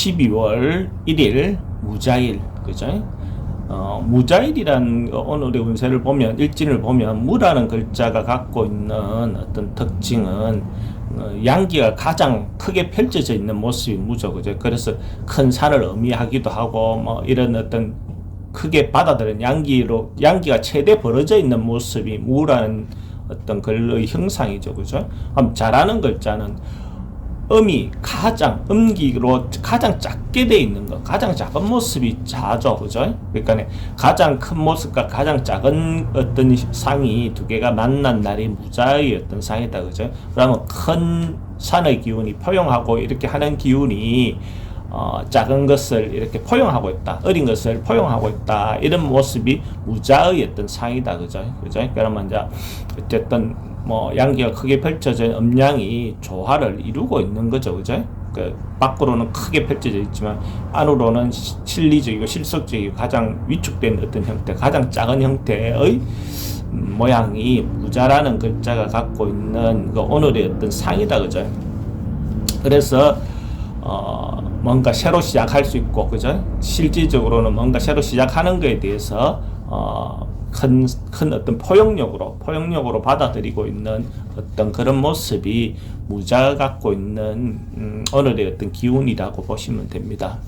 12월 1일 무자일, 그죠? 무자일이란 오늘의 운세를 보면, 일진을 보면 무라는 글자가 갖고 있는 어떤 특징은 양기가 가장 크게 펼쳐져 있는 모습이 무죠, 그죠? 그래서 큰 산을 의미하기도 하고, 뭐 이런 어떤 크게 받아들인 양기가 최대 벌어져 있는 모습이 무라는 어떤 글의 형상이죠, 그죠? 그럼 자라는 글자는 음이 음기로 가장 작게 돼 있는 거, 가장 작은 모습이 자죠, 그죠? 그러니까 가장 큰 모습과 가장 작은 어떤 상이 두 개가 만난 날이 무자의 어떤 상이다, 그죠? 그러면 큰 산의 기운이 포용하고 이렇게 하는 기운이 작은 것을 이렇게 포용하고 있다, 어린 것을 포용하고 있다, 이런 모습이 무자의 어떤 상이다, 그죠? 그죠? 그러면 이제 어쨌든 뭐 양기가 크게 펼쳐진 음양이 조화를 이루고 있는 거죠, 그죠? 그 밖으로는 크게 펼쳐져 있지만 안으로는 실리적이고 실속적이고 가장 위축된 어떤 형태, 가장 작은 형태의 모양이 무자라는 글자가 갖고 있는 그 오늘의 어떤 상이다, 그죠? 그래서 뭔가 새로 시작할 수 있고, 그죠? 실질적으로는 뭔가 새로 시작하는 것에 대해서 큰 어떤 포용력으로 받아들이고 있는 어떤 그런 모습이 무자가 갖고 있는 오늘의 어떤 기운이라고 보시면 됩니다.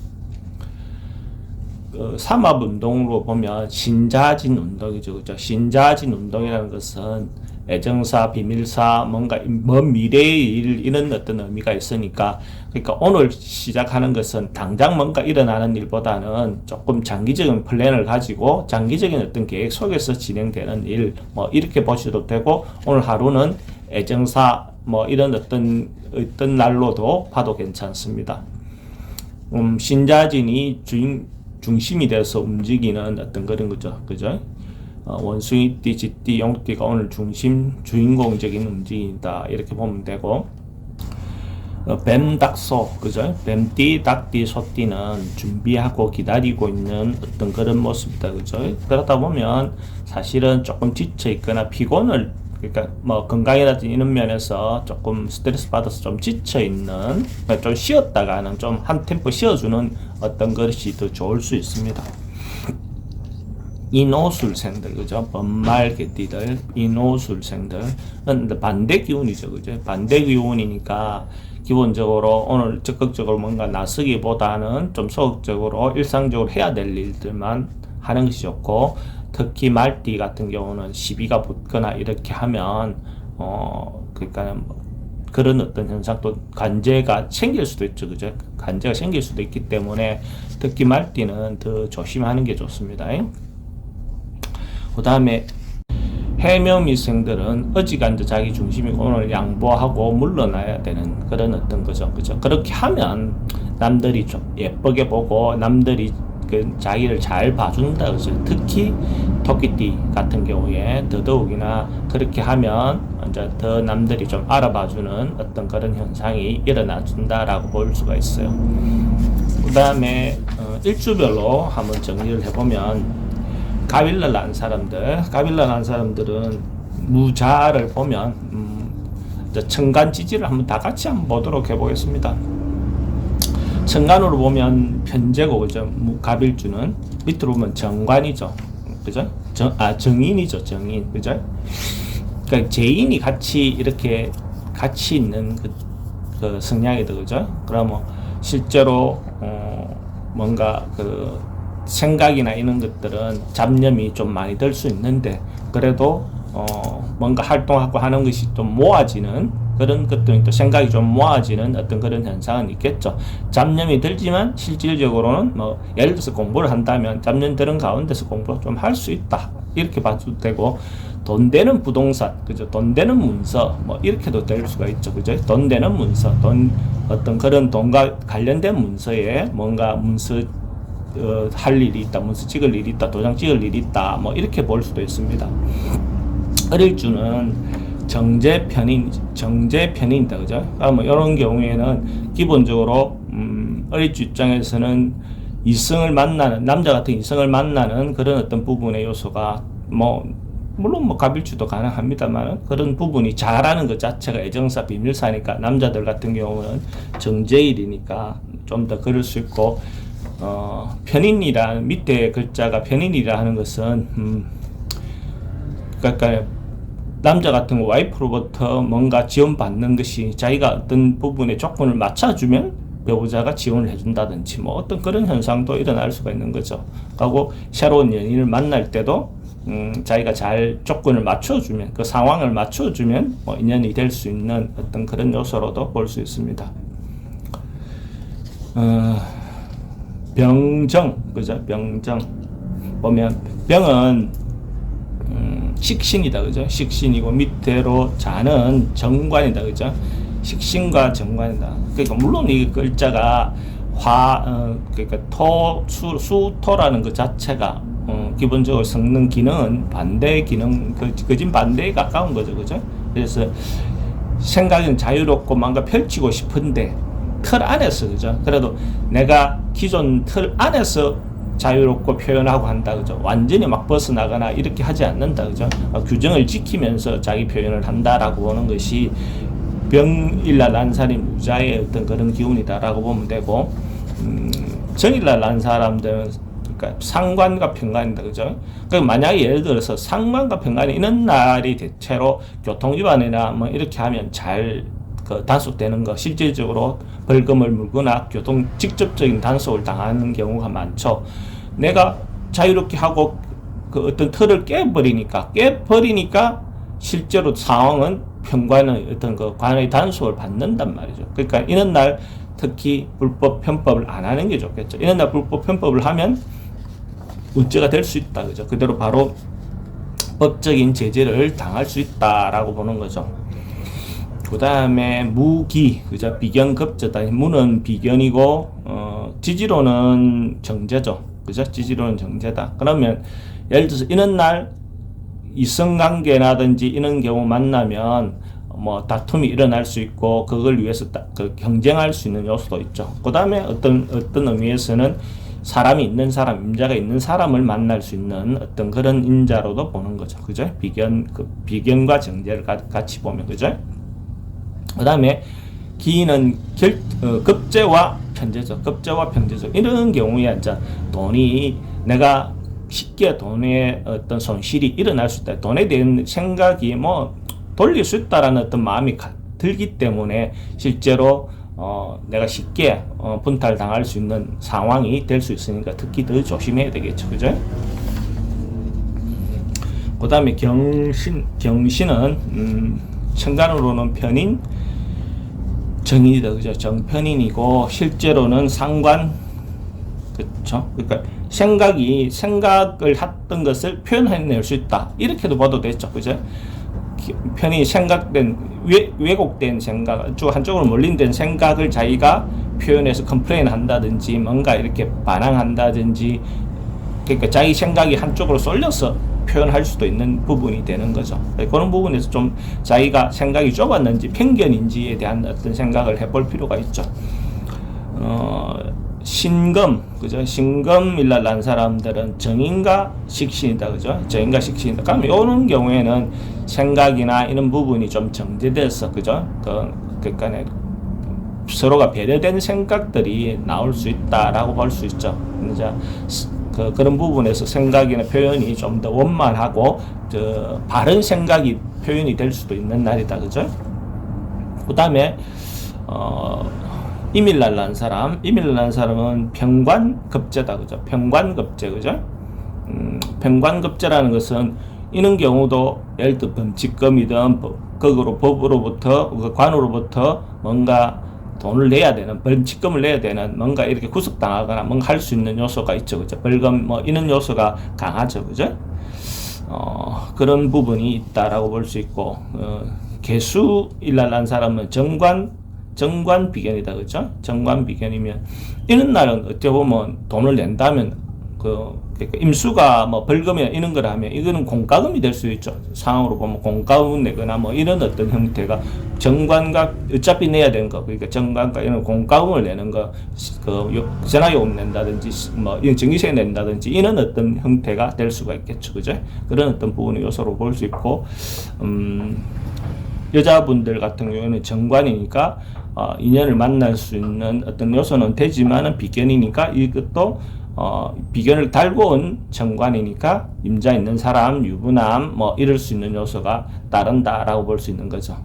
삼합 운동으로 보면 신자진 운동이죠, 그죠? 신자진 운동이라는 것은 애정사, 비밀사, 뭔가 먼 미래의 일, 이런 어떤 의미가 있으니까, 그러니까 오늘 시작하는 것은 당장 뭔가 일어나는 일보다는 조금 장기적인 플랜을 가지고 장기적인 어떤 계획 속에서 진행되는 일, 뭐 이렇게 보셔도 되고, 오늘 하루는 애정사, 뭐 이런 어떤 날로도 봐도 괜찮습니다. 신자진이 중심이 돼서 움직이는 어떤 그런 거죠, 그죠? 원숭이띠, 쥐띠, 용띠가 오늘 주인공적인 움직임이다, 이렇게 보면 되고, 뱀, 닭, 소, 그죠? 뱀띠, 닭띠, 소띠는 준비하고 기다리고 있는 어떤 그런 모습이다, 그죠? 그러다 보면 사실은 조금 지쳐 있거나 그러니까 뭐 건강이라든지 이런 면에서 조금 스트레스 받아서 좀 지쳐 있는, 좀 쉬었다가는 좀 한 템포 쉬어주는 어떤 것이 더 좋을 수 있습니다. 인오술생들, 그죠? 번말 개띠들, 인오술생들은 반대 기운이죠, 그죠? 반대 기운이니까 기본적으로 오늘 적극적으로 뭔가 나서기보다는 좀 소극적으로 일상적으로 해야 될 일들만 하는 것이 좋고, 특히 말띠 같은 경우는 시비가 붙거나 이렇게 하면 그러니까 그런 어떤 현상도 간제가 생길 수도 있죠, 그죠? 간제가 생길 수도 있기 때문에 특히 말띠는 더 조심하는 게 좋습니다. 그 다음에 해묘미생들은 어지간자 자기 중심이고 오늘 양보하고 물러나야 되는 그런 어떤 거죠, 그죠? 그렇게 하면 남들이 좀 예쁘게 보고 남들이 그 자기를 잘 봐준다, 그죠? 특히 토끼띠 같은 경우에 더더욱이나 그렇게 하면 이제 더 남들이 좀 알아봐주는 어떤 그런 현상이 일어나준다라고 볼 수가 있어요. 그 다음에 일주별로 한번 정리를 해보면, 가빌날 난 사람들은 무자를 보면 천간 지지를 한번 다 같이 한번 보도록 해보겠습니다. 천간으로 보면 편제고, 그죠? 가빌주는 밑으로 보면 정관이죠, 그죠? 정인이죠, 정인, 그죠? 그러니까 재인이 같이 있는 그 성향이다, 그죠? 그러면 실제로 뭔가 생각이나 이런 것들은 잡념이 좀 많이 들 수 있는데, 그래도 뭔가 활동하고 하는 것이 좀 모아지는 그런 것들이, 또 생각이 좀 모아지는 어떤 그런 현상은 있겠죠. 잡념이 들지만 실질적으로는 뭐 예를 들어서 공부를 한다면 잡념 들은 가운데서 공부를 좀 할 수 있다, 이렇게 봐도 되고, 돈 되는 부동산, 그죠? 돈 되는 문서, 뭐 이렇게도 될 수가 있죠, 그죠? 돈 되는 문서, 어떤 그런 돈과 관련된 문서에 뭔가 할 일이 있다, 문서 찍을 일이 있다, 도장 찍을 일이 있다, 뭐 이렇게 볼 수도 있습니다. 을일주는 정제편인이다, 그죠? 뭐 이런 경우에는 기본적으로 을일주 입장에서는 남자 같은 이성을 만나는 그런 어떤 부분의 요소가 뭐 물론 뭐 갑일주도 가능합니다만 그런 부분이 잘하는 것 자체가 애정사 비밀사니까 남자들 같은 경우는 정제일이니까 좀 더 그럴 수 있고 편인이라는 밑에 글자가 편인이라 하는 것은 그러니까 남자 같은 거 와이프로부터 뭔가 지원받는 것이 자기가 어떤 부분에 조건을 맞춰주면 배우자가 지원을 해준다든지 뭐 어떤 그런 현상도 일어날 수가 있는 거죠. 하고 새로운 연인을 만날 때도 자기가 잘 조건을 맞춰주면 그 상황을 맞춰주면 뭐 인연이 될 수 있는 어떤 그런 요소로도 볼 수 있습니다. 병정 그죠? 병정 보면 병은 식신이다 그죠? 식신이고 밑으로 자는 정관이다 그죠? 식신과 정관이다. 그러니까 물론 이 글자가 그러니까 수토라는 것 자체가 기본적으로 섞는 기능은 반대 기능, 그진 반대에 가까운 거죠, 그죠? 그래서 생각은 자유롭고 뭔가 펼치고 싶은데 틀 안에서, 그죠? 그래도 내가 기존 틀 안에서 자유롭고 표현하고 한다, 그죠? 완전히 막 벗어나거나 이렇게 하지 않는다, 그죠? 규정을 지키면서 자기 표현을 한다라고 보는 것이 병일날 난 사람이 무자의 어떤 그런 기운이다라고 보면 되고, 정일날 난 사람들은 그러니까 상관과 편관이다, 그죠? 그러니까 만약에 예를 들어서 상관과 편관이 있는 날이 대체로 교통위반이나 뭐 이렇게 하면 잘 단속되는 거, 실질적으로 벌금을 물거나 직접적인 단속을 당하는 경우가 많죠. 내가 자유롭게 하고 그 어떤 틀을 깨버리니까 실제로 상황은 편관의 어떤 그 관의 단속을 받는단 말이죠. 그러니까 이런 날 특히 불법 편법을 안 하는 게 좋겠죠. 이런 날 불법 편법을 하면 문제가 될 수 있다, 그죠? 그대로 바로 법적인 제재를 당할 수 있다라고 보는 거죠. 그 다음에 무기, 그죠? 비견급제다. 무는 비견이고, 지지로는 정제죠. 그죠? 지지로는 정제다. 그러면, 예를 들어서, 이런 날, 이성관계라든지 이런 경우 만나면, 뭐, 다툼이 일어날 수 있고, 그걸 위해서 경쟁할 수 있는 요소도 있죠. 그 다음에 어떤 의미에서는 사람이 있는 사람, 임자가 있는 사람을 만날 수 있는 어떤 그런 인자로도 보는 거죠. 그죠? 비견과 정제를 같이 보면, 그죠? 그 다음에 기는 급제와 편제죠. 급제와 편제죠. 이런 경우에 이제 돈이 내가 쉽게 돈에 어떤 손실이 일어날 수 있다. 돈에 대한 생각이 뭐 돌릴 수 있다라는 어떤 마음이 들기 때문에 실제로 내가 쉽게 분탈 당할 수 있는 상황이 될 수 있으니까 특히 더 조심해야 되겠죠. 그죠? 그 다음에 경신은 천간으로는 편인 정인이다, 그죠? 정편인이고 실제로는 상관, 그렇죠? 그러니까 생각을 했던 것을 표현해낼 수 있다, 이렇게도 봐도 되죠, 그죠? 편이 생각된 왜곡된 생각, 한쪽으로 몰린된 생각을 자기가 표현해서 컴플레인 한다든지 뭔가 이렇게 반항한다든지, 그러니까 자기 생각이 한쪽으로 쏠려서 표현할 수도 있는 부분이 되는 거죠. 그런 부분에서 좀 자기가 생각이 좁았는지 편견인지에 대한 어떤 생각을 해볼 필요가 있죠. 신금, 그죠? 신금일날 난 사람들은 정인과 식신이다, 그죠? 정인과 식신이다. 그럼 이런 경우에는 생각이나 이런 부분이 좀 정제돼서, 그죠? 그러니까 서로가 배려된 생각들이 나올 수 있다라고 볼 수 있죠. 이제 그런 부분에서 생각이나 표현이 좀 더 원만하고 바른 생각이 표현이 될 수도 있는 날이다, 그죠? 그 다음에 임일날 난 사람은 평관급제다, 그죠? 평관급제, 그죠? 평관급제라는 것은 이런 경우도 예를 들어 범칙금이든 법으로부터 관으로부터 뭔가 돈을 내야 되는, 벌칙금을 내야 되는, 뭔가 이렇게 구속당하거나 뭔가 할 수 있는 요소가 있죠, 그죠? 벌금 뭐 이런 요소가 강하죠, 그죠? 그런 부분이 있다라고 볼 수 있고, 개수일날 난 사람은 정관 비견이다, 그죠? 정관 비견이면 이런 날은 어떻게 보면 돈을 낸다면 그러니까 임수가 뭐 벌금이나 이런 걸 하면 이거는 공과금이 될 수 있죠. 상황으로 보면 공과금 내거나 뭐 이런 어떤 형태가 정관과 어차피 내야 되는 거, 그러니까 정관과 이런 공과금을 내는 거, 전화요금 낸다든지 뭐 이런 전기세 낸다든지 이런 어떤 형태가 될 수가 있겠죠, 그죠? 그런 어떤 부분의 요소로 볼 수 있고, 여자분들 같은 경우에는 정관이니까 인연을 만날 수 있는 어떤 요소는 되지만은 비견이니까 이것도 비견을 달고 온 정관이니까 임자 있는 사람, 유부남 뭐 이럴 수 있는 요소가 따른다라고 볼 수 있는 거죠.